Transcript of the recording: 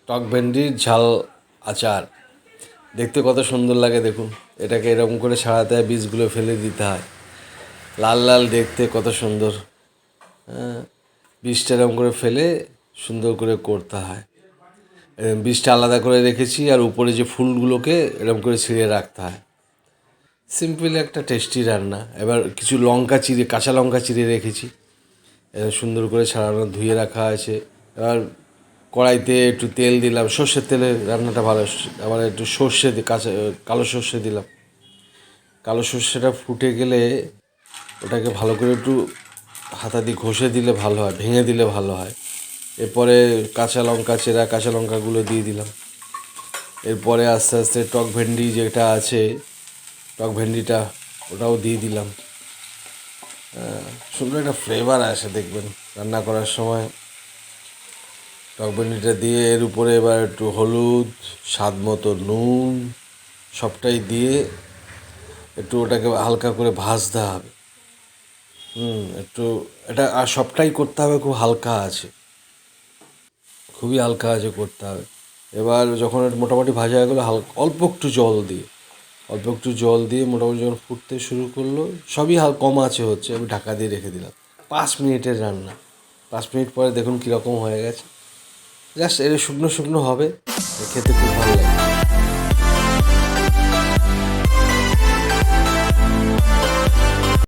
টক ভেন্ডির ঝাল আচার দেখতে কত সুন্দর লাগে দেখুন। এটাকে এরকম করে ছাড়াতে হয়, বীজগুলো ফেলে দিতে হয়। লাল লাল দেখতে কত সুন্দর। হ্যাঁ, বীজটা এরকম করে ফেলে সুন্দর করে করতে হয়। বীজটা আলাদা করে রেখেছি, আর উপরে যে ফুলগুলোকে এরকম করে ছিঁড়ে রাখতে হয়। সিম্পল একটা টেস্টি রান্না। এবার কিছু লঙ্কা চিড়ে, কাঁচা লঙ্কা চিড়ে রেখেছি, সুন্দর করে ছাড়ানো ধুয়ে রাখা আছে। এবার কড়াইতে একটু তেল দিলাম, সর্ষের তেলে রান্নাটা ভালো। আবার একটু সর্ষে কাঁচা কালো সর্ষে দিলাম। কালো সর্ষেটা ফুটে গেলে ওটাকে ভালো করে একটু হাতা দিয়ে ঘষে দিলে ভালো হয়, ভেঙে দিলে ভালো হয়। এরপরে কাঁচা লঙ্কা, চেরা কাঁচা লঙ্কাগুলো দিয়ে দিলাম। এরপরে আস্তে আস্তে টক ভেন্ডি যেটা আছে, টক ভেন্ডিটা ওটাও দিয়ে দিলাম। সুন্দর একটা ফ্লেভার আসে দেখবেন রান্না করার সময়। টক ভেন্ডিটা দিয়ে এর উপরে এবার একটু হলুদ, স্বাদ মতো নুন, সবটাই দিয়ে একটু ওটাকে হালকা করে ভাজতে হবে। একটু এটা, আর সবটাই করতে হবে খুব হালকা আছে, খুবই হালকা আছে করতে হবে। এবার যখন মোটামুটি ভাজা হয়ে গেলো, অল্প একটু জল দিয়ে মোটামুটি যখন ফুটতে শুরু করলো, সবই কম আছে হচ্ছে, আমি ঢাকা দিয়ে রেখে দিলাম। 5 মিনিটের রান্না। 5 মিনিট পরে দেখুন কীরকম হয়ে গেছে। জাস্ট এটা শুকনো শুকনো হবে, খেতে খুব ভালো লাগে।